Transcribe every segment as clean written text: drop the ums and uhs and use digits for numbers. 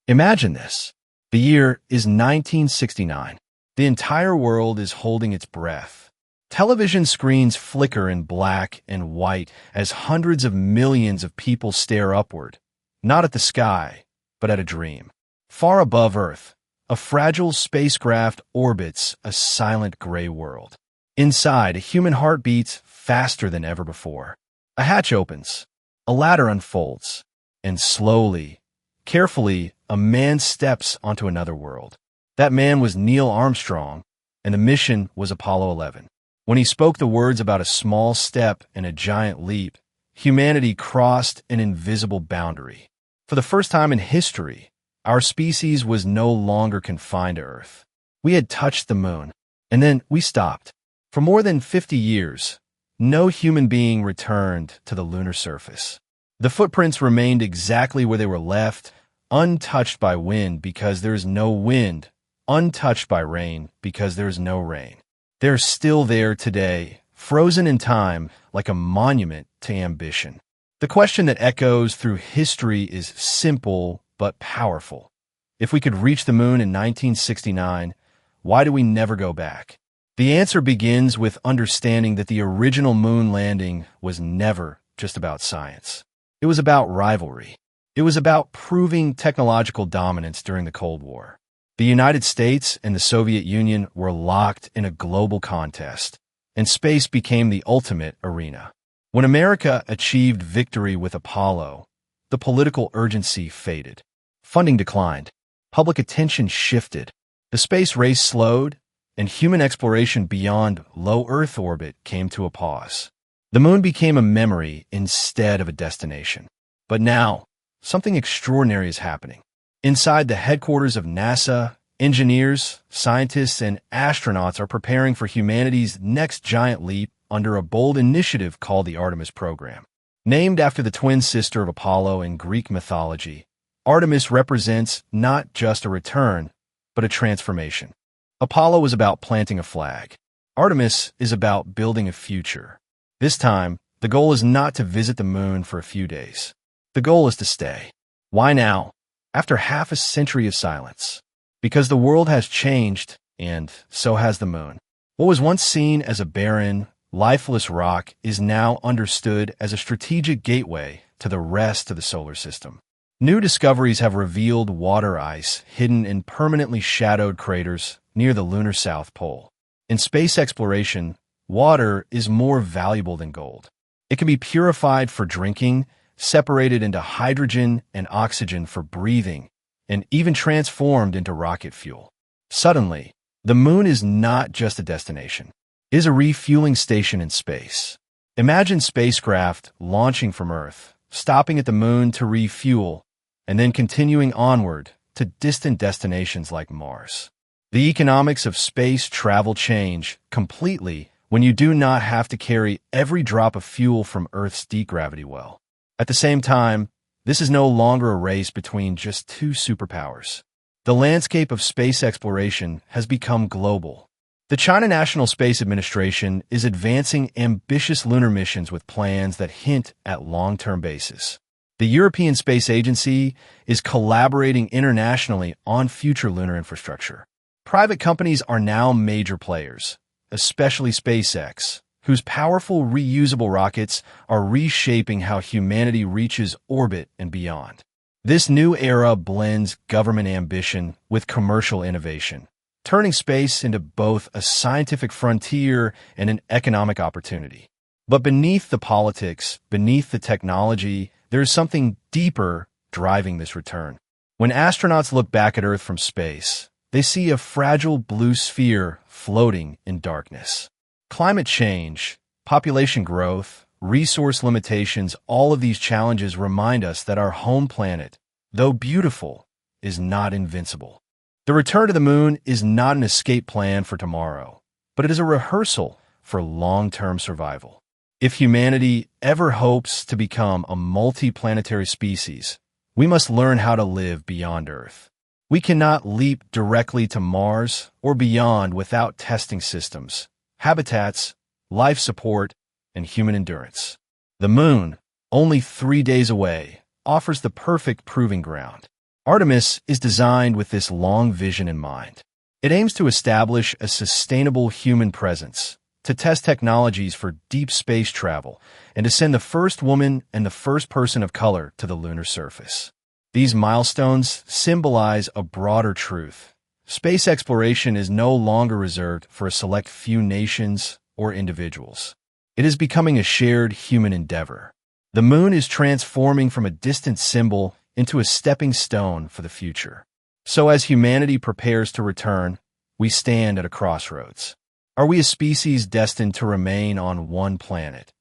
Imagine this. The year is 1969. The entire world is holding its breath. Television screens flicker in black and white as hundreds of millions of people stare upward, not at the sky, but at a dream. Far above Earth, a fragile spacecraft orbits a silent gray world. Inside, a human heart beats faster than ever before. A hatch opens, a ladder unfolds, and slowly, carefully, a man steps onto another world. That man was Neil Armstrong, and the mission was Apollo 11. When he spoke the words about a small step and a giant leap, humanity crossed an invisible boundary. For the first time in history, our species was no longer confined to Earth. We had touched the moon, and then we stopped. For more than 50 years, no human being returned to the lunar surface. The footprints remained exactly where they were left, untouched by wind because there is no wind, untouched by rain because there is no rain. They're still there today, frozen in time like a monument to ambition. The question that echoes through history is simple but powerful. If we could reach the moon in 1969, why do we never go back? The answer begins with understanding that the original moon landing was never just about science. It was about rivalry. It was about proving technological dominance during the Cold War. The United States and the Soviet Union were locked in a global contest, and space became the ultimate arena. When America achieved victory with Apollo, the political urgency faded. Funding declined. Public attention shifted. The space race slowed, and human exploration beyond low Earth orbit came to a pause. The moon became a memory instead of a destination. But now, something extraordinary is happening. Inside the headquarters of NASA, engineers, scientists, and astronauts are preparing for humanity's next giant leap under a bold initiative called the Artemis program. Named after the twin sister of Apollo in Greek mythology, Artemis represents not just a return, but a transformation. Apollo was about planting a flag. Artemis is about building a future. This time, the goal is not to visit the moon for a few days. The goal is to stay. Why now? After half a century of silence. Because the world has changed, and so has the moon. What was once seen as a barren, lifeless rock is now understood as a strategic gateway to the rest of the solar system. New discoveries have revealed water ice hidden in permanently shadowed craters near the lunar South Pole. In space exploration, water is more valuable than gold. It can be purified for drinking, separated into hydrogen and oxygen for breathing, and even transformed into rocket fuel. Suddenly, the moon is not just a destination. It is a refueling station in space. Imagine spacecraft launching from Earth, stopping at the moon to refuel, and then continuing onward to distant destinations like Mars. The economics of space travel change completely when you do not have to carry every drop of fuel from Earth's deep gravity well. At the same time, this is no longer a race between just two superpowers. The landscape of space exploration has become global. The China National Space Administration is advancing ambitious lunar missions with plans that hint at long-term bases. The European Space Agency is collaborating internationally on future lunar infrastructure. Private companies are now major players, especially SpaceX, whose powerful reusable rockets are reshaping how humanity reaches orbit and beyond. This new era blends government ambition with commercial innovation, turning space into both a scientific frontier and an economic opportunity. But beneath the politics, beneath the technology, there is something deeper driving this return. When astronauts look back at Earth from space, they see a fragile blue sphere floating in darkness. Climate change, population growth, resource limitations, all of these challenges remind us that our home planet, though beautiful, is not invincible. The return to the moon is not an escape plan for tomorrow, but it is a rehearsal for long-term survival. If humanity ever hopes to become a multi-planetary species, we must learn how to live beyond Earth. We cannot leap directly to Mars or beyond without testing systems, habitats, life support, and human endurance. The moon, only 3 days away, offers the perfect proving ground. Artemis is designed with this long vision in mind. It aims to establish a sustainable human presence, to test technologies for deep space travel, and to send the first woman and the first person of color to the lunar surface. These milestones symbolize a broader truth. Space exploration is no longer reserved for a select few nations or individuals. It is becoming a shared human endeavor. The moon is transforming from a distant symbol into a stepping stone for the future. So as humanity prepares to return, we stand at a crossroads. Are we a species destined to remain on one planet,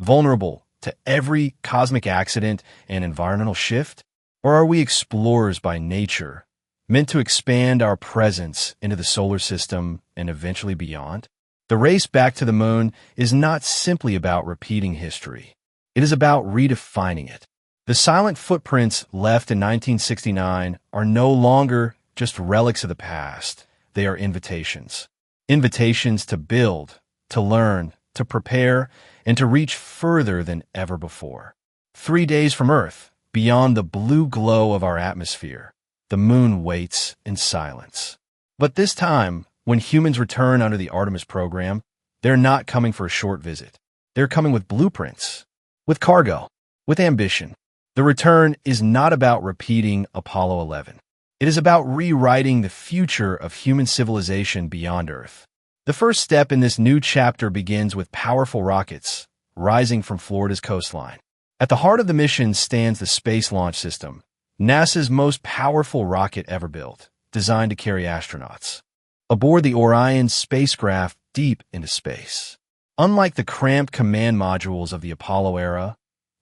vulnerable to every cosmic accident and environmental shift? Or are we explorers by nature, meant to expand our presence into the solar system and eventually beyond? The race back to the moon is not simply about repeating history. It is about redefining it. The silent footprints left in 1969 are no longer just relics of the past. They are invitations. Invitations to build, to learn, to prepare, and to reach further than ever before. 3 days from Earth, beyond the blue glow of our atmosphere, the moon waits in silence. But this time, when humans return under the Artemis program, they're not coming for a short visit. They're coming with blueprints, with cargo, with ambition. The return is not about repeating Apollo 11. It is about rewriting the future of human civilization beyond Earth. The first step in this new chapter begins with powerful rockets rising from Florida's coastline. At the heart of the mission stands the Space Launch System, NASA's most powerful rocket ever built, designed to carry astronauts aboard the Orion spacecraft deep into space. Unlike the cramped command modules of the Apollo era,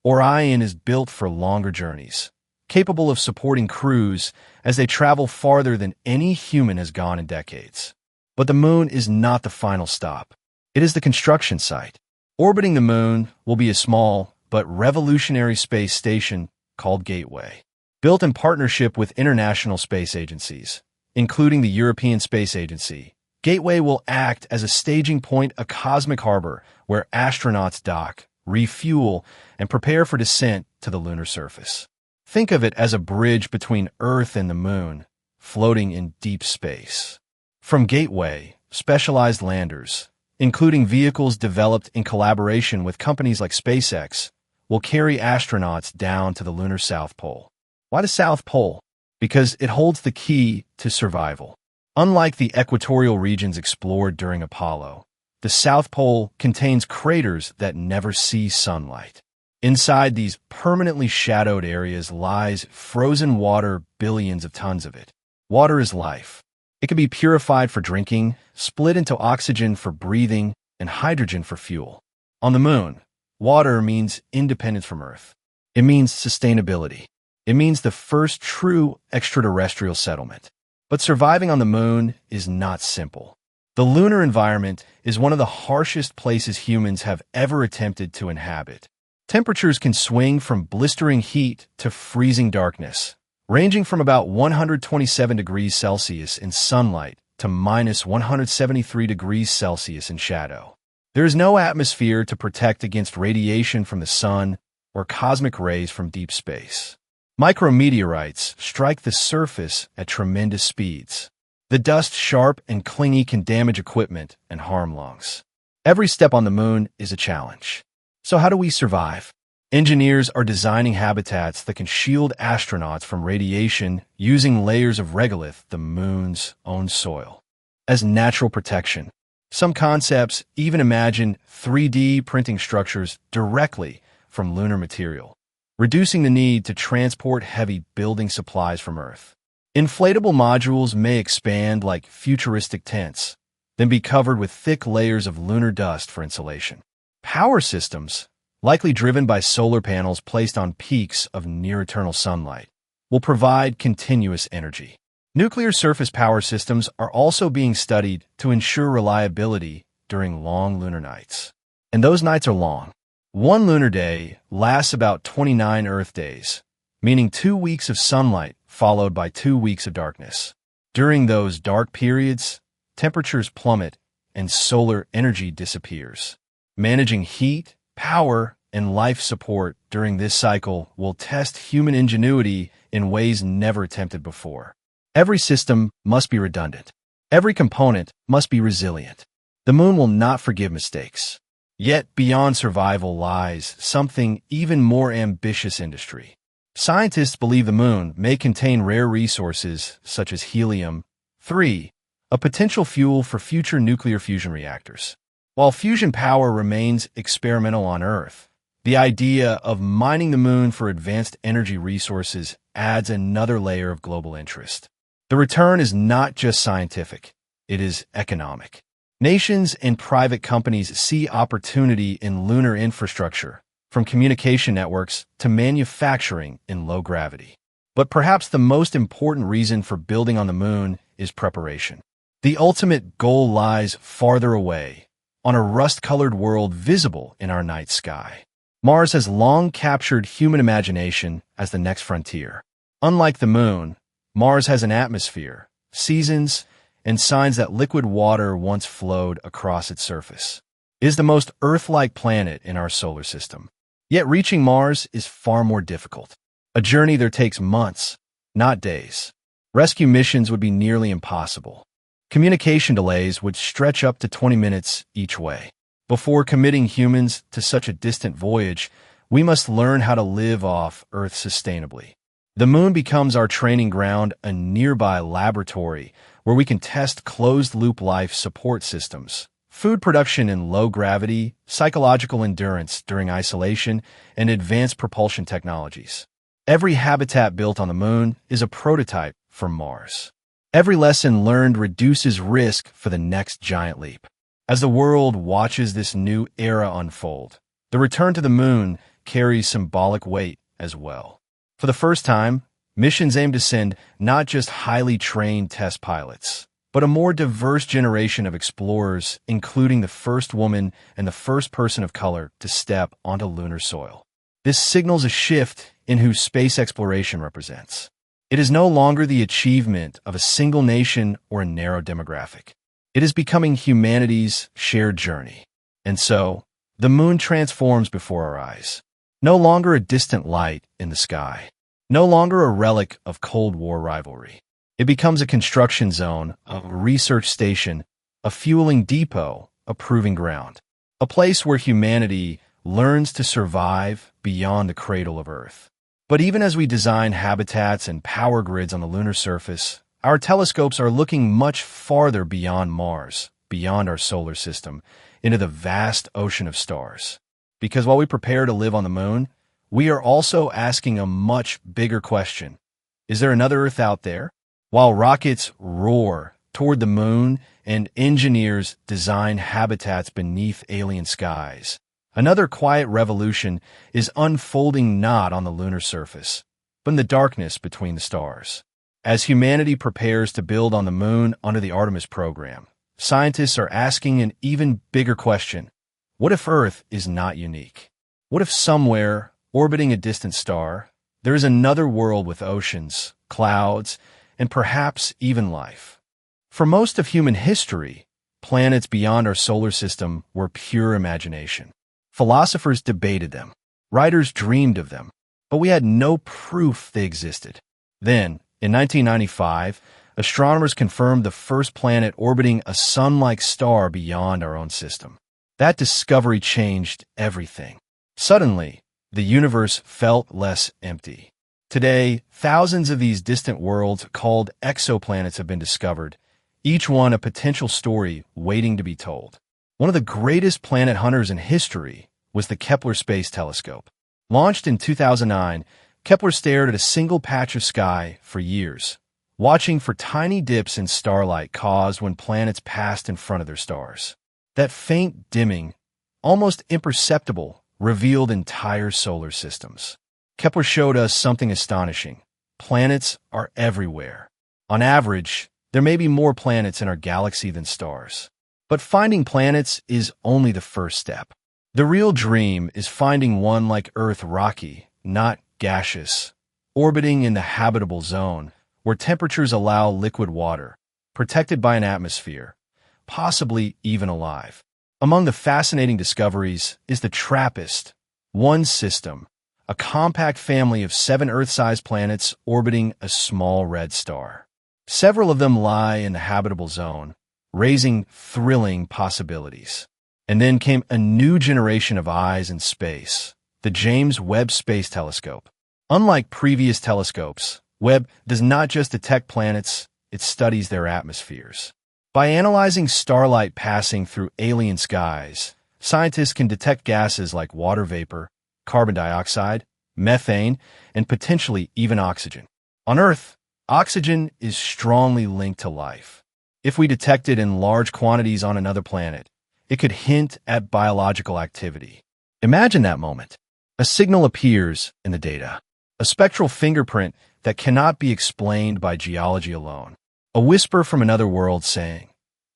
Orion is built for longer journeys, capable of supporting crews as they travel farther than any human has gone in decades. But the moon is not the final stop. It is the construction site. Orbiting the moon will be a small but revolutionary space station called Gateway. Built in partnership with international space agencies, including the European Space Agency, Gateway will act as a staging point, a cosmic harbor where astronauts dock, refuel, and prepare for descent to the lunar surface. Think of it as a bridge between Earth and the moon, floating in deep space. From Gateway, specialized landers, including vehicles developed in collaboration with companies like SpaceX, will carry astronauts down to the lunar South Pole. Why the South Pole? Because it holds the key to survival. Unlike the equatorial regions explored during Apollo, the South Pole contains craters that never see sunlight. Inside these permanently shadowed areas lies frozen water, billions of tons of it. Water is life. It can be purified for drinking, split into oxygen for breathing, and hydrogen for fuel. On the moon, water means independence from Earth. It means sustainability. It means the first true extraterrestrial settlement. But surviving on the moon is not simple. The lunar environment is one of the harshest places humans have ever attempted to inhabit. Temperatures can swing from blistering heat to freezing darkness, ranging from about 127 degrees Celsius in sunlight to minus 173 degrees Celsius in shadow. There is no atmosphere to protect against radiation from the sun or cosmic rays from deep space. Micrometeorites strike the surface at tremendous speeds. The dust, sharp and clingy, can damage equipment and harm lungs. Every step on the moon is a challenge. So how do we survive? Engineers are designing habitats that can shield astronauts from radiation using layers of regolith, the moon's own soil, as natural protection. Some concepts even imagine 3D printing structures directly from lunar material, reducing the need to transport heavy building supplies from Earth. Inflatable modules may expand like futuristic tents, then be covered with thick layers of lunar dust for insulation. Power systems, likely driven by solar panels placed on peaks of near-eternal sunlight, will provide continuous energy. Nuclear surface power systems are also being studied to ensure reliability during long lunar nights. And those nights are long. One lunar day lasts about 29 Earth days, meaning 2 weeks of sunlight followed by 2 weeks of darkness. During those dark periods, temperatures plummet and solar energy disappears. Managing heat, power, and life support during this cycle will test human ingenuity in ways never attempted before. Every system must be redundant. Every component must be resilient. The moon will not forgive mistakes. Yet beyond survival lies something even more ambitious: industry. Scientists believe the moon may contain rare resources such as helium-3, a potential fuel for future nuclear fusion reactors. While fusion power remains experimental on Earth, the idea of mining the moon for advanced energy resources adds another layer of global interest. The return is not just scientific, it is economic. Nations and private companies see opportunity in lunar infrastructure, from communication networks to manufacturing in low gravity. But perhaps the most important reason for building on the moon is preparation. The ultimate goal lies farther away, on a rust-colored world visible in our night sky. Mars has long captured human imagination as the next frontier. Unlike the moon, Mars has an atmosphere, seasons, and signs that liquid water once flowed across its surface. It is the most Earth-like planet in our solar system. Yet reaching Mars is far more difficult. A journey that takes months, not days. Rescue missions would be nearly impossible. Communication delays would stretch up to 20 minutes each way. Before committing humans to such a distant voyage, we must learn how to live off Earth sustainably. The moon becomes our training ground, a nearby laboratory where we can test closed-loop life support systems, food production in low gravity, psychological endurance during isolation, and advanced propulsion technologies. Every habitat built on the moon is a prototype for Mars. Every lesson learned reduces risk for the next giant leap. As the world watches this new era unfold, the return to the moon carries symbolic weight as well. For the first time, missions aim to send not just highly trained test pilots, but a more diverse generation of explorers, including the first woman and the first person of color to step onto lunar soil. This signals a shift in who space exploration represents. It is no longer the achievement of a single nation or a narrow demographic. It is becoming humanity's shared journey. And so, the moon transforms before our eyes. No longer a distant light in the sky. No longer a relic of Cold War rivalry. It becomes a construction zone, a research station, a fueling depot, a proving ground. A place where humanity learns to survive beyond the cradle of Earth. But even as we design habitats and power grids on the lunar surface, our telescopes are looking much farther beyond Mars, beyond our solar system, into the vast ocean of stars. Because while we prepare to live on the moon, we are also asking a much bigger question. Is there another Earth out there? While rockets roar toward the moon and engineers design habitats beneath alien skies, another quiet revolution is unfolding not on the lunar surface, but in the darkness between the stars. As humanity prepares to build on the moon under the Artemis program, scientists are asking an even bigger question. What if Earth is not unique? What if somewhere, orbiting a distant star, there is another world with oceans, clouds, and perhaps even life? For most of human history, planets beyond our solar system were pure imagination. Philosophers debated them. Writers dreamed of them. But we had no proof they existed. Then, in 1995, astronomers confirmed the first planet orbiting a sun-like star beyond our own system. That discovery changed everything. Suddenly, the universe felt less empty. Today, thousands of these distant worlds called exoplanets have been discovered, each one a potential story waiting to be told. One of the greatest planet hunters in history was the Kepler Space Telescope. Launched in 2009, Kepler stared at a single patch of sky for years, watching for tiny dips in starlight caused when planets passed in front of their stars. That faint dimming, almost imperceptible, revealed entire solar systems. Kepler showed us something astonishing. Planets are everywhere. On average, there may be more planets in our galaxy than stars. But finding planets is only the first step. The real dream is finding one like Earth, rocky, not gaseous, orbiting in the habitable zone, where temperatures allow liquid water, protected by an atmosphere, possibly even alive. Among the fascinating discoveries is the TRAPPIST-1 system, a compact family of 7 Earth-sized planets orbiting a small red star. Several of them lie in the habitable zone, raising thrilling possibilities. And then came a new generation of eyes in space, the James Webb Space Telescope. Unlike previous telescopes, Webb does not just detect planets, it studies their atmospheres. By analyzing starlight passing through alien skies, scientists can detect gases like water vapor, carbon dioxide, methane, and potentially even oxygen. On Earth, oxygen is strongly linked to life. If we detect it in large quantities on another planet, it could hint at biological activity. Imagine that moment. A signal appears in the data, a spectral fingerprint that cannot be explained by geology alone. A whisper from another world saying,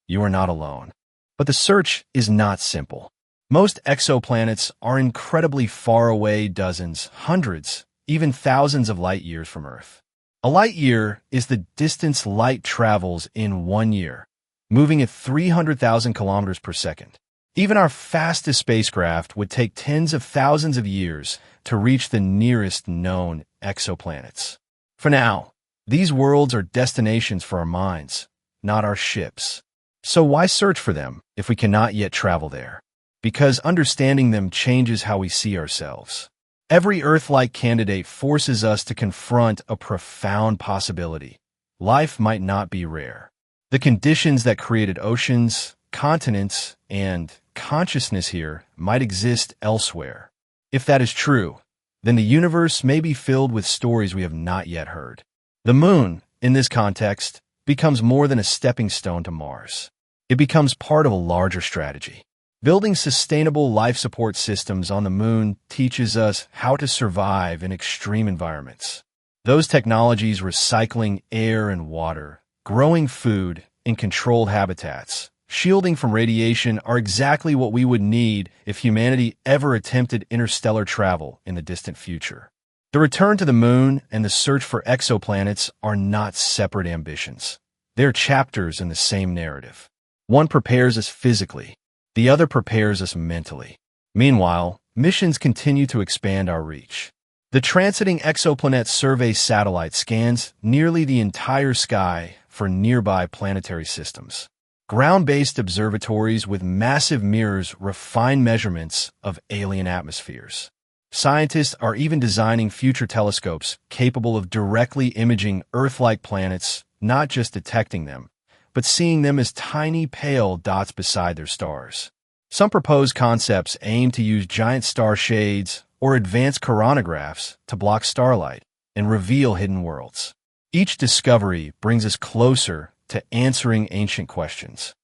"You are not alone." But the search is not simple. Most exoplanets are incredibly far away, dozens, hundreds, even thousands of light years from Earth. A light year is the distance light travels in 1 year, moving at 300,000 kilometers per second. Even our fastest spacecraft would take tens of thousands of years to reach the nearest known exoplanets. For now, these worlds are destinations for our minds, not our ships. So why search for them if we cannot yet travel there? Because understanding them changes how we see ourselves. Every Earth-like candidate forces us to confront a profound possibility. Life might not be rare. The conditions that created oceans, continents, and consciousness here might exist elsewhere. If that is true, then the universe may be filled with stories we have not yet heard. The moon, in this context, becomes more than a stepping stone to Mars. It becomes part of a larger strategy. Building sustainable life support systems on the moon teaches us how to survive in extreme environments. Those technologies recycling air and water, growing food in controlled habitats, shielding from radiation are exactly what we would need if humanity ever attempted interstellar travel in the distant future. The return to the moon and the search for exoplanets are not separate ambitions. They're chapters in the same narrative. One prepares us physically, the other prepares us mentally. Meanwhile, missions continue to expand our reach. The Transiting Exoplanet Survey satellite scans nearly the entire sky for nearby planetary systems. Ground-based observatories with massive mirrors refine measurements of alien atmospheres. Scientists are even designing future telescopes capable of directly imaging Earth-like planets, not just detecting them, but seeing them as tiny pale dots beside their stars. Some proposed concepts aim to use giant star shades or advanced coronagraphs to block starlight and reveal hidden worlds. Each discovery brings us closer to answering ancient questions.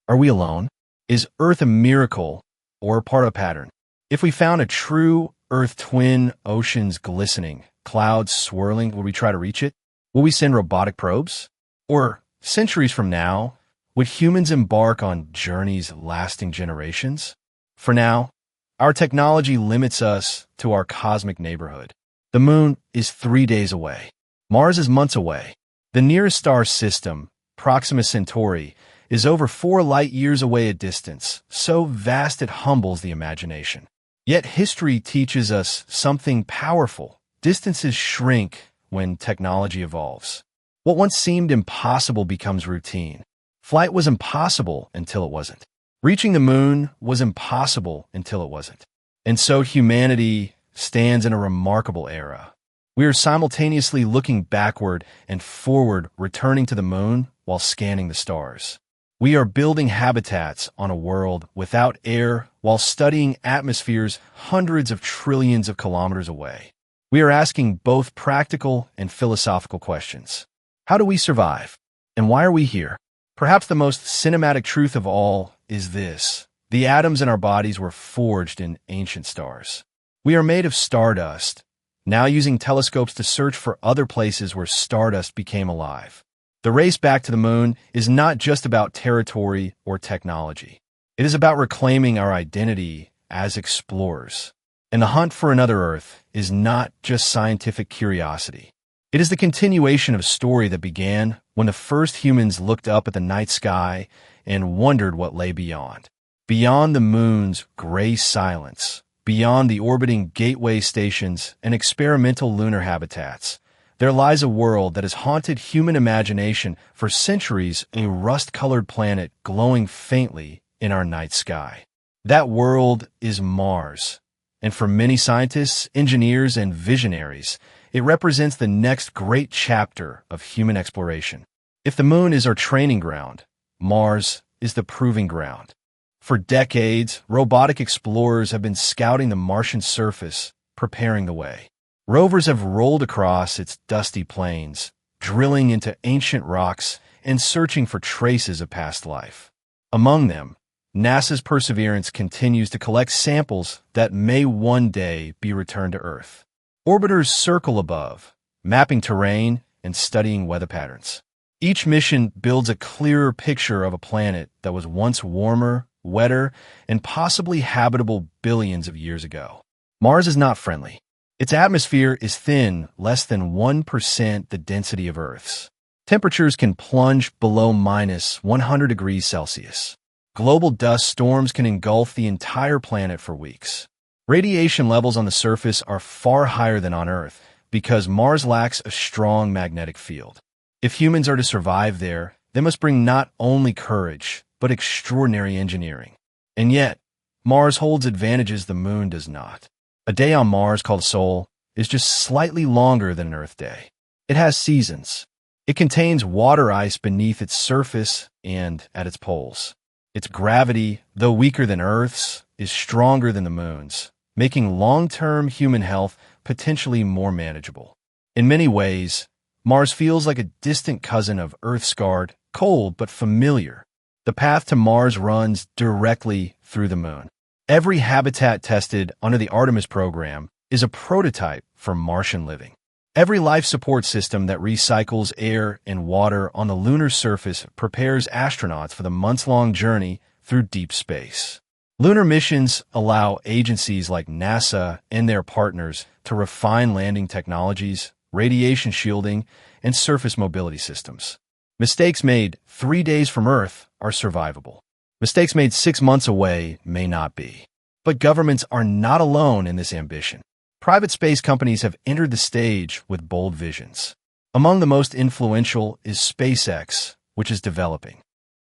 Are we alone? Is Earth a miracle or part of a pattern? If we found a true Earth twin, oceans glistening, clouds swirling, would we try to reach it? Will we send robotic probes? Or, centuries from now, would humans embark on journeys lasting generations? For now, our technology limits us to our cosmic neighborhood. The moon is 3 days away. Mars is months away. The nearest star system, Proxima Centauri, is over 4 light years away at distance, so vast it humbles the imagination. Yet history teaches us something powerful. Distances shrink when technology evolves. What once seemed impossible becomes routine. Flight was impossible until it wasn't. Reaching the moon was impossible until it wasn't. And so humanity stands in a remarkable era. We are simultaneously looking backward and forward, returning to the moon while scanning the stars. We are building habitats on a world without air while studying atmospheres hundreds of trillions of kilometers away. We are asking both practical and philosophical questions. How do we survive? And why are we here? Perhaps the most cinematic truth of all is this: the atoms in our bodies were forged in ancient stars. We are made of stardust, now using telescopes to search for other places where stardust became alive. The race back to the moon is not just about territory or technology. It is about reclaiming our identity as explorers. And the hunt for another Earth is not just scientific curiosity. It is the continuation of a story that began when the first humans looked up at the night sky and wondered what lay beyond. Beyond the moon's gray silence, Beyond the orbiting gateway stations and experimental lunar habitats, there lies a world that has haunted human imagination for centuries, a rust-colored planet glowing faintly in our night sky. That world is Mars, and for many scientists, engineers, and visionaries, it represents the next great chapter of human exploration. If the moon is our training ground, Mars is the proving ground. For decades, robotic explorers have been scouting the Martian surface, preparing the way. Rovers have rolled across its dusty plains, drilling into ancient rocks and searching for traces of past life. Among them, NASA's Perseverance continues to collect samples that may one day be returned to Earth. Orbiters circle above, mapping terrain and studying weather patterns. Each mission builds a clearer picture of a planet that was once warmer, wetter, and possibly habitable billions of years ago. Mars is not friendly. Its atmosphere is thin, less than 1% the density of Earth's. Temperatures can plunge below minus 100 degrees Celsius. Global dust storms can engulf the entire planet for weeks. Radiation levels on the surface are far higher than on Earth because Mars lacks a strong magnetic field. If humans are to survive there, they must bring not only courage, but extraordinary engineering. And yet, Mars holds advantages the Moon does not. A day on Mars, called Sol, is just slightly longer than an Earth day. It has seasons. It contains water ice beneath its surface and at its poles. Its gravity, though weaker than Earth's, is stronger than the Moon's, making long-term human health potentially more manageable. In many ways, Mars feels like a distant cousin of Earth-scarred, cold but familiar. The path to Mars runs directly through the Moon. Every habitat tested under the Artemis program is a prototype for Martian living. Every life support system that recycles air and water on the lunar surface prepares astronauts for the months-long journey through deep space. Lunar missions allow agencies like NASA and their partners to refine landing technologies, radiation shielding, and surface mobility systems. Mistakes made 3 days from Earth are survivable. Mistakes made 6 months away may not be. But governments are not alone in this ambition. Private space companies have entered the stage with bold visions. Among the most influential is SpaceX, which is developing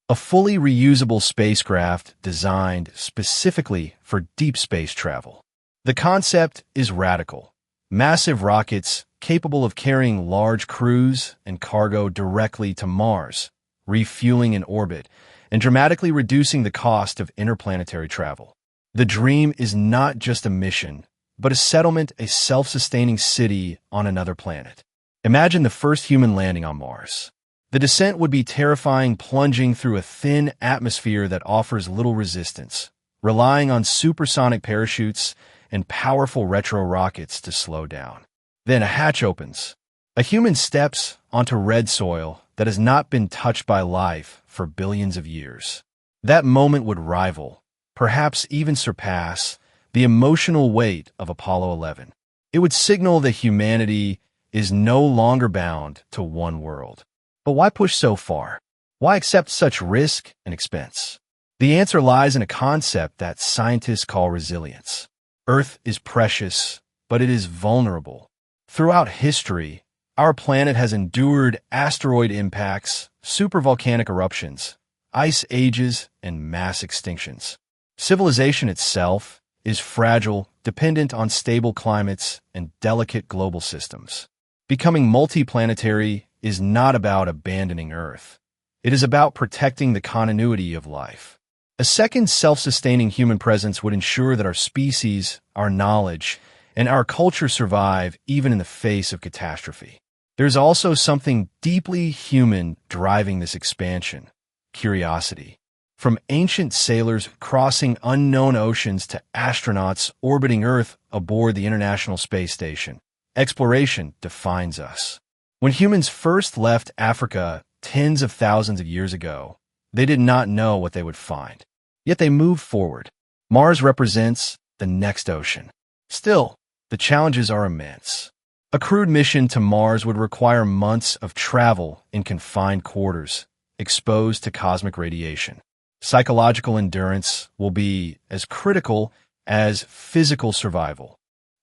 a fully reusable spacecraft designed specifically for deep space travel. The concept is radical. Massive rockets capable of carrying large crews and cargo directly to Mars, refueling in orbit, and dramatically reducing the cost of interplanetary travel. The dream is not just a mission, but a settlement, a self-sustaining city on another planet. Imagine the first human landing on Mars. The descent would be terrifying, plunging through a thin atmosphere that offers little resistance, relying on supersonic parachutes and powerful retro rockets to slow down. Then a hatch opens. A human steps onto red soil that has not been touched by life for billions of years. That moment would rival, perhaps even surpass, the emotional weight of Apollo 11. It would signal that humanity is no longer bound to one world. But why push so far? Why accept such risk and expense? The answer lies in a concept that scientists call resilience. Earth is precious, but it is vulnerable. Throughout history, our planet has endured asteroid impacts, supervolcanic eruptions, ice ages, and mass extinctions. Civilization itself is fragile, dependent on stable climates and delicate global systems. Becoming multiplanetary is not about abandoning Earth. It is about protecting the continuity of life. A second self-sustaining human presence would ensure that our species, our knowledge, and our culture survive even in the face of catastrophe. There's also something deeply human driving this expansion: curiosity. From ancient sailors crossing unknown oceans to astronauts orbiting Earth aboard the International Space Station, exploration defines us. When humans first left Africa tens of thousands of years ago, they did not know what they would find. Yet they moved forward. Mars represents the next ocean. Still, the challenges are immense. A crewed mission to Mars would require months of travel in confined quarters, exposed to cosmic radiation. Psychological endurance will be as critical as physical survival.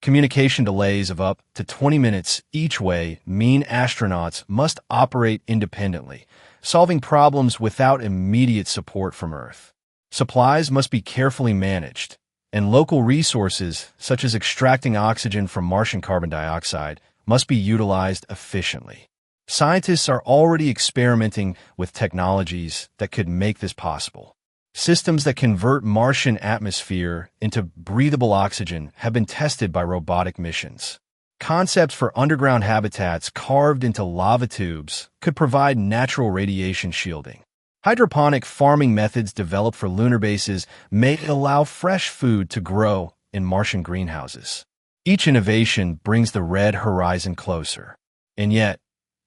Communication delays of up to 20 minutes each way mean astronauts must operate independently, solving problems without immediate support from Earth. Supplies must be carefully managed, and local resources, such as extracting oxygen from Martian carbon dioxide, must be utilized efficiently. Scientists are already experimenting with technologies that could make this possible. Systems that convert Martian atmosphere into breathable oxygen have been tested by robotic missions. Concepts for underground habitats carved into lava tubes could provide natural radiation shielding. Hydroponic farming methods developed for lunar bases may allow fresh food to grow in Martian greenhouses. Each innovation brings the red horizon closer. And yet,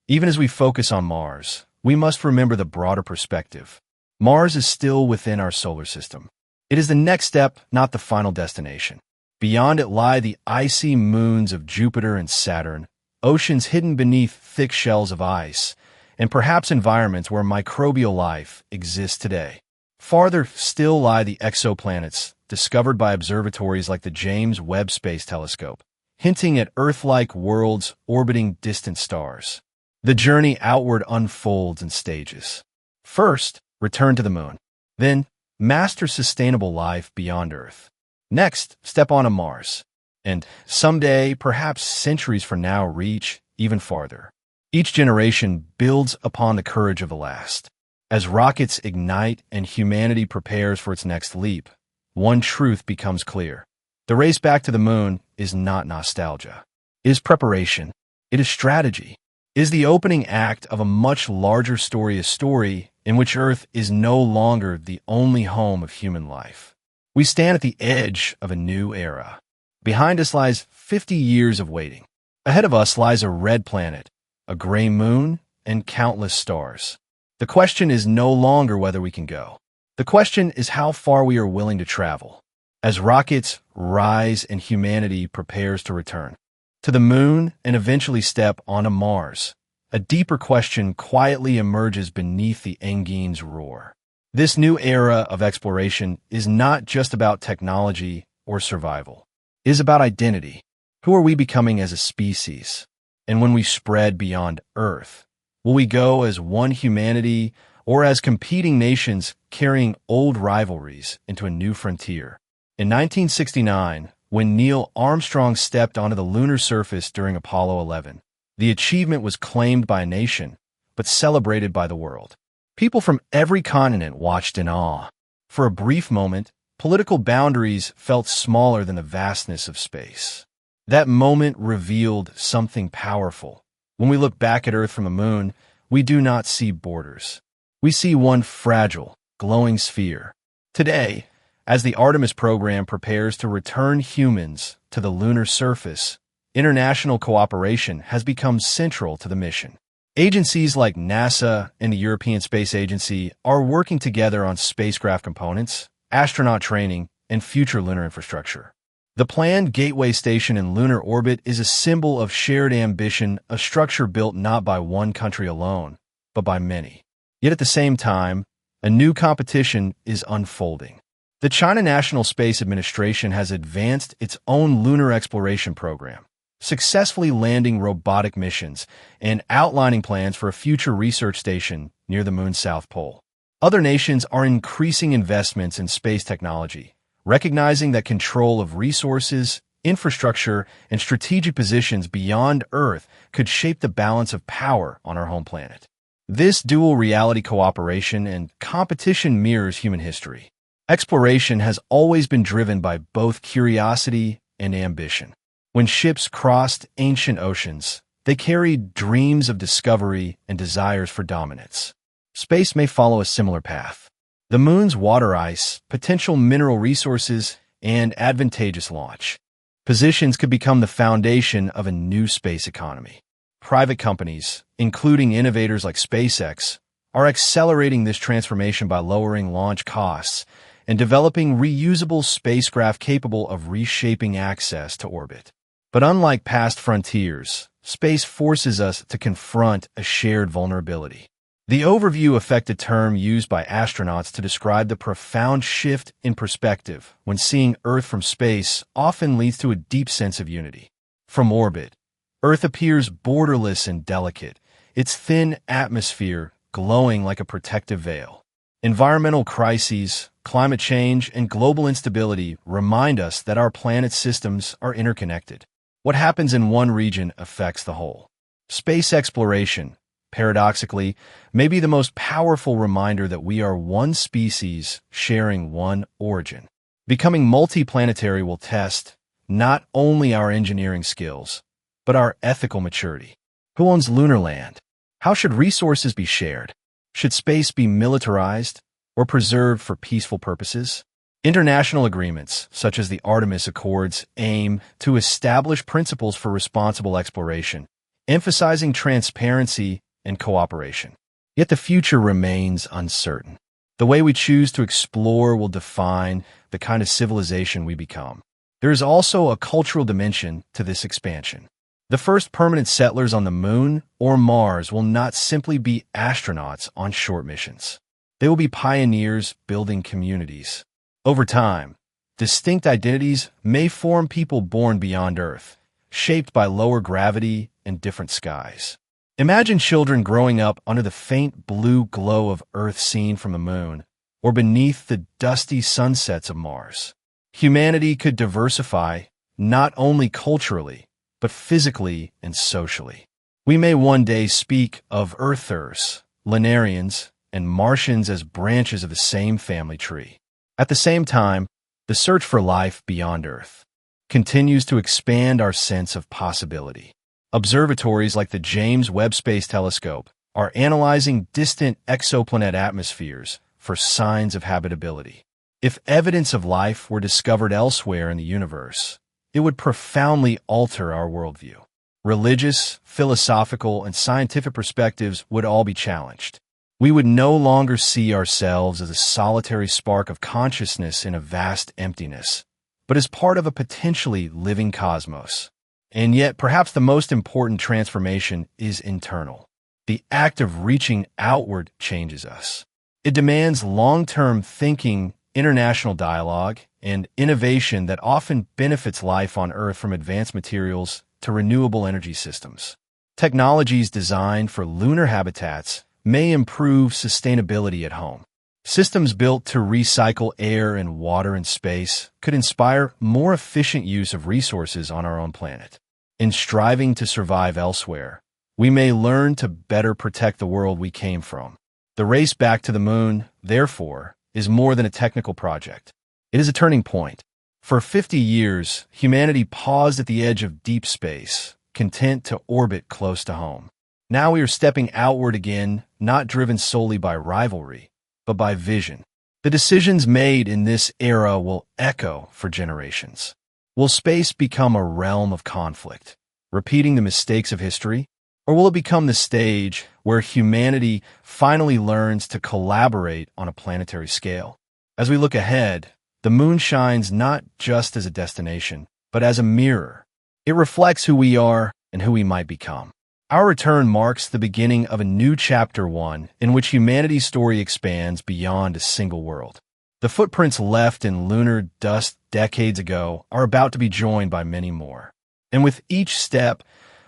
even as we focus on Mars, we must remember the broader perspective. Mars is still within our solar system. It is the next step, not the final destination. Beyond it lie the icy moons of Jupiter and Saturn, oceans hidden beneath thick shells of ice, and perhaps environments where microbial life exists today. Farther still lie the exoplanets, discovered by observatories like the James Webb Space Telescope, hinting at Earth-like worlds orbiting distant stars. The journey outward unfolds in stages. First, return to the moon. Then, master sustainable life beyond Earth. Next, step onto Mars. And someday, perhaps centuries from now, reach even farther. Each generation builds upon the courage of the last. As rockets ignite and humanity prepares for its next leap, one truth becomes clear. The race back to the moon is not nostalgia. It is preparation. It is strategy. It is the opening act of a much larger story, a story in which Earth is no longer the only home of human life. We stand at the edge of a new era. Behind us lies 50 years of waiting. Ahead of us lies a red planet, a gray moon, and countless stars. The question is no longer whether we can go. The question is how far we are willing to travel. As rockets rise and humanity prepares to return to the moon and eventually step onto Mars, a deeper question quietly emerges beneath the engine's roar. This new era of exploration is not just about technology or survival. It is about identity. Who are we becoming as a species? And when we spread beyond Earth, will we go as one humanity or as competing nations carrying old rivalries into a new frontier? In 1969, when Neil Armstrong stepped onto the lunar surface during Apollo 11, the achievement was claimed by a nation, but celebrated by the world. People from every continent watched in awe. For a brief moment, political boundaries felt smaller than the vastness of space. That moment revealed something powerful. When we look back at Earth from the moon, we do not see borders. We see one fragile, glowing sphere. Today, as the Artemis program prepares to return humans to the lunar surface, international cooperation has become central to the mission. Agencies like NASA and the European Space Agency are working together on spacecraft components, astronaut training, and future lunar infrastructure. The planned Gateway Station in lunar orbit is a symbol of shared ambition, a structure built not by one country alone, but by many. Yet at the same time, a new competition is unfolding. The China National Space Administration has advanced its own lunar exploration program, successfully landing robotic missions and outlining plans for a future research station near the moon's south pole. Other nations are increasing investments in space technology, recognizing that control of resources, infrastructure, and strategic positions beyond Earth could shape the balance of power on our home planet. This dual reality cooperation and competition mirrors human history. Exploration has always been driven by both curiosity and ambition. When ships crossed ancient oceans, they carried dreams of discovery and desires for dominance. Space may follow a similar path. The moon's water ice, potential mineral resources, and advantageous launch positions could become the foundation of a new space economy. Private companies, including innovators like SpaceX, are accelerating this transformation by lowering launch costs and developing reusable spacecraft capable of reshaping access to orbit. But unlike past frontiers, space forces us to confront a shared vulnerability. The overview effect, a term used by astronauts to describe the profound shift in perspective when seeing Earth from space, often leads to a deep sense of unity. From orbit, Earth appears borderless and delicate, its thin atmosphere glowing like a protective veil. Environmental crises, climate change, and global instability remind us that our planet's systems are interconnected. What happens in one region affects the whole. Space exploration, paradoxically, may be the most powerful reminder that we are one species sharing one origin. Becoming multiplanetary will test not only our engineering skills, but our ethical maturity. Who owns lunar land? How should resources be shared? Should space be militarized or preserved for peaceful purposes? International agreements, such as the Artemis Accords, aim to establish principles for responsible exploration, emphasizing transparency and cooperation. Yet the future remains uncertain. The way we choose to explore will define the kind of civilization we become. There is also a cultural dimension to this expansion. The first permanent settlers on the Moon or Mars will not simply be astronauts on short missions. They will be pioneers building communities. Over time, distinct identities may form people born beyond Earth, shaped by lower gravity and different skies. Imagine children growing up under the faint blue glow of Earth seen from the Moon, or beneath the dusty sunsets of Mars. Humanity could diversify not only culturally, but physically and socially. We may one day speak of Earthers, Lunarians, and Martians as branches of the same family tree. At the same time, the search for life beyond Earth continues to expand our sense of possibility. Observatories like the James Webb Space Telescope are analyzing distant exoplanet atmospheres for signs of habitability. If evidence of life were discovered elsewhere in the universe, it would profoundly alter our worldview. Religious, philosophical, and scientific perspectives would all be challenged. We would no longer see ourselves as a solitary spark of consciousness in a vast emptiness, but as part of a potentially living cosmos. And yet, perhaps the most important transformation is internal. The act of reaching outward changes us. It demands long-term thinking, international dialogue, and innovation that often benefits life on Earth, from advanced materials to renewable energy systems. Technologies designed for lunar habitats may improve sustainability at home. Systems built to recycle air and water in space could inspire more efficient use of resources on our own planet. In striving to survive elsewhere, we may learn to better protect the world we came from. The race back to the Moon, therefore, is more than a technical project. It is a turning point. For 50 years, humanity paused at the edge of deep space, content to orbit close to home. Now we are stepping outward again, not driven solely by rivalry, but by vision. The decisions made in this era will echo for generations. Will space become a realm of conflict, repeating the mistakes of history? Or will it become the stage where humanity finally learns to collaborate on a planetary scale? As we look ahead, the Moon shines not just as a destination, but as a mirror. It reflects who we are and who we might become. Our return marks the beginning of a new chapter one in which humanity's story expands beyond a single world. The footprints left in lunar dust decades ago are about to be joined by many more. And with each step,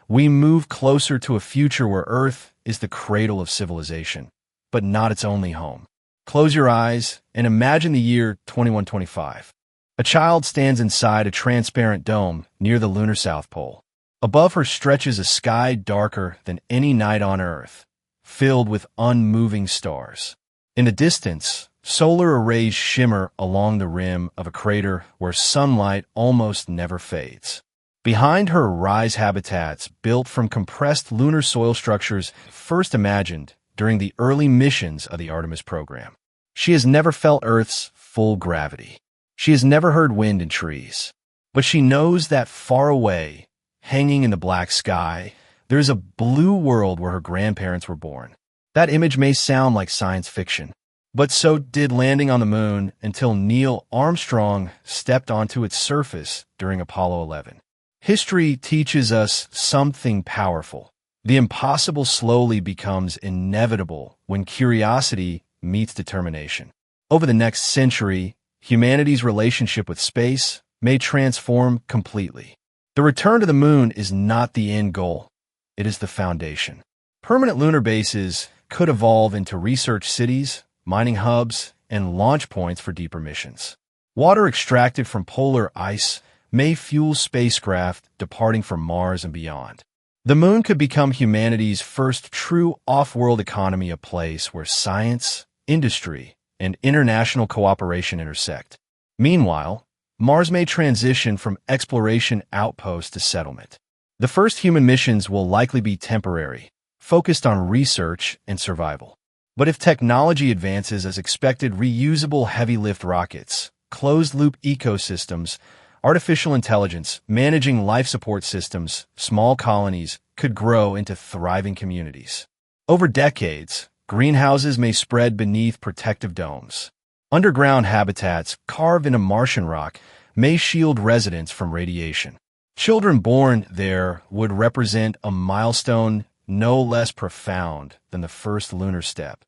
we move closer to a future where Earth is the cradle of civilization, but not its only home. Close your eyes and imagine the year 2125. A child stands inside a transparent dome near the lunar South Pole. Above her stretches a sky darker than any night on Earth, filled with unmoving stars. In the distance, solar arrays shimmer along the rim of a crater where sunlight almost never fades. Behind her rise habitats built from compressed lunar soil structures first imagined during the early missions of the Artemis program. She has never felt Earth's full gravity. She has never heard wind in trees. But she knows that far away, hanging in the black sky, there is a blue world where her grandparents were born. That image may sound like science fiction, but so did landing on the Moon until Neil Armstrong stepped onto its surface during Apollo 11. History teaches us something powerful. The impossible slowly becomes inevitable when curiosity meets determination. Over the next century, humanity's relationship with space may transform completely. The return to the moon is not the end goal. It is the foundation. Permanent lunar bases could evolve into research cities, mining hubs, and launch points for deeper missions. Water extracted from polar ice may fuel spacecraft departing for Mars and beyond. The moon could become humanity's first true off-world economy, a place where science, industry, and international cooperation intersect. Meanwhile, Mars may transition from exploration outpost to settlement. The first human missions will likely be temporary, focused on research and survival. But if technology advances as expected, reusable heavy-lift rockets, closed-loop ecosystems, artificial intelligence, managing life support systems, small colonies could grow into thriving communities. Over decades, greenhouses may spread beneath protective domes. Underground habitats carved into Martian rock may shield residents from radiation. Children born there would represent a milestone no less profound than the first lunar step.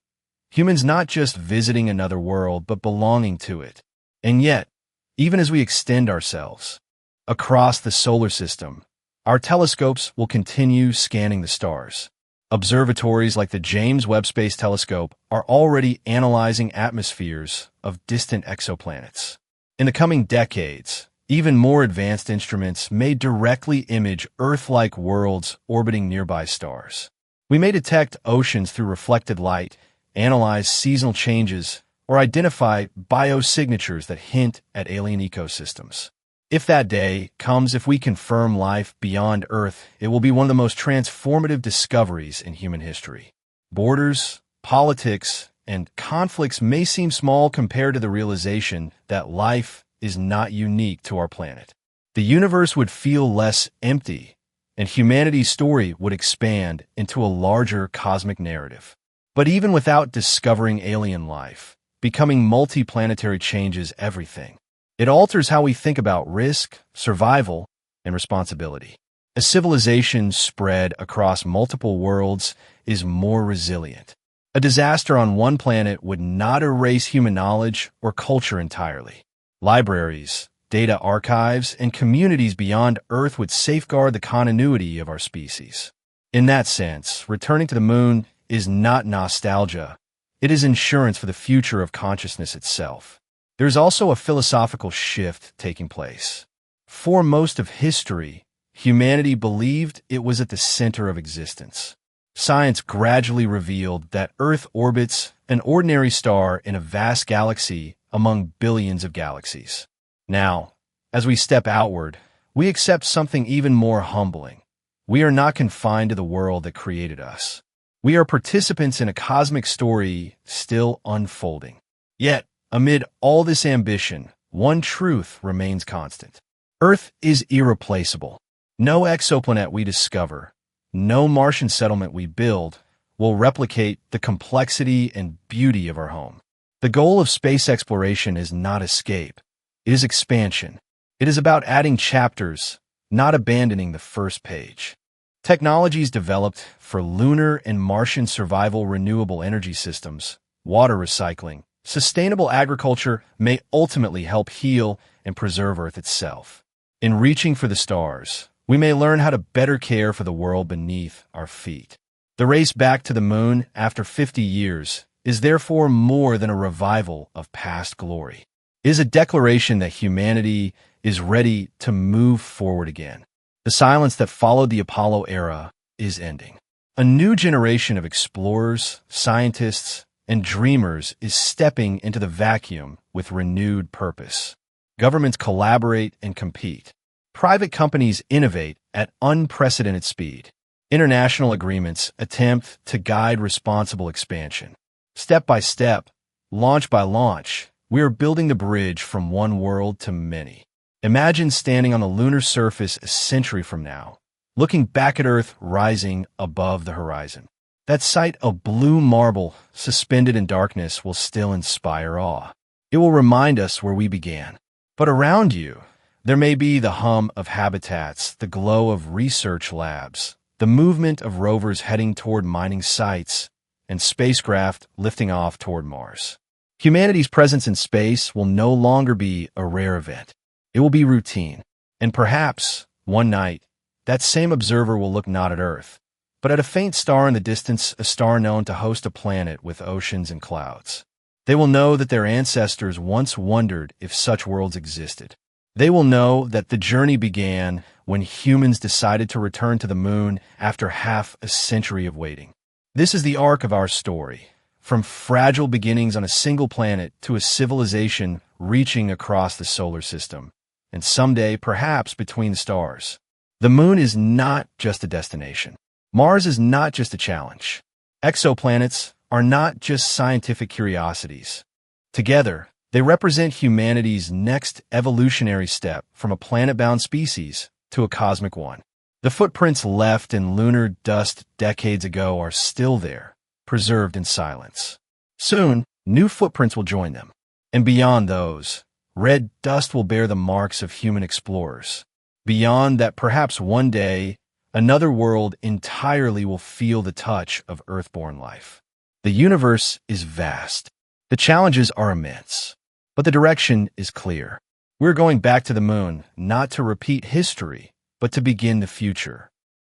Humans not just visiting another world, but belonging to it. And yet, even as we extend ourselves across the solar system, our telescopes will continue scanning the stars. Observatories like the James Webb Space Telescope are already analyzing atmospheres of distant exoplanets. In the coming decades, even more advanced instruments may directly image Earth-like worlds orbiting nearby stars. We may detect oceans through reflected light, analyze seasonal changes, or identify biosignatures that hint at alien ecosystems. If that day comes, if we confirm life beyond Earth, it will be one of the most transformative discoveries in human history. Borders, politics, and conflicts may seem small compared to the realization that life is not unique to our planet. The universe would feel less empty, and humanity's story would expand into a larger cosmic narrative. But even without discovering alien life, becoming multiplanetary changes everything. It alters how we think about risk, survival, and responsibility. A civilization spread across multiple worlds is more resilient. A disaster on one planet would not erase human knowledge or culture entirely. Libraries, data archives, and communities beyond Earth would safeguard the continuity of our species. In that sense, returning to the moon is not nostalgia. It is insurance for the future of consciousness itself. There's also a philosophical shift taking place. For most of history, humanity believed it was at the center of existence. Science gradually revealed that Earth orbits an ordinary star in a vast galaxy among billions of galaxies. Now, as we step outward, we accept something even more humbling. We are not confined to the world that created us. We are participants in a cosmic story still unfolding. Yet, amid all this ambition, one truth remains constant. Earth is irreplaceable. No exoplanet we discover, no Martian settlement we build, will replicate the complexity and beauty of our home. The goal of space exploration is not escape. It is expansion. It is about adding chapters, not abandoning the first page. Technologies developed for lunar and Martian survival, renewable energy systems, water recycling, sustainable agriculture may ultimately help heal and preserve Earth itself. In reaching for the stars, we may learn how to better care for the world beneath our feet. The race back to the moon after 50 years is therefore more than a revival of past glory. It is a declaration that humanity is ready to move forward again. The silence that followed the Apollo era is ending. A new generation of explorers, scientists, and dreamers is stepping into the vacuum with renewed purpose. Governments collaborate and compete. Private companies innovate at unprecedented speed. International agreements attempt to guide responsible expansion. Step by step, launch by launch, we are building the bridge from one world to many. Imagine standing on the lunar surface a century from now, looking back at Earth rising above the horizon. That sight of blue marble suspended in darkness will still inspire awe. It will remind us where we began. But around you, there may be the hum of habitats, the glow of research labs, the movement of rovers heading toward mining sites, and spacecraft lifting off toward Mars. Humanity's presence in space will no longer be a rare event. It will be routine. And perhaps, one night, that same observer will look not at Earth, but at a faint star in the distance, a star known to host a planet with oceans and clouds. They will know that their ancestors once wondered if such worlds existed. They will know that the journey began when humans decided to return to the moon after half a century of waiting. This is the arc of our story, from fragile beginnings on a single planet to a civilization reaching across the solar system, and someday, perhaps, between the stars. The moon is not just a destination. Mars is not just a challenge. Exoplanets are not just scientific curiosities. Together, they represent humanity's next evolutionary step from a planet-bound species to a cosmic one. The footprints left in lunar dust decades ago are still there, preserved in silence. Soon, new footprints will join them. And beyond those, red dust will bear the marks of human explorers. Beyond that, perhaps one day, another world entirely will feel the touch of Earth-born life. The universe is vast. The challenges are immense. But the direction is clear. We're going back to the moon, not to repeat history, but to begin the future.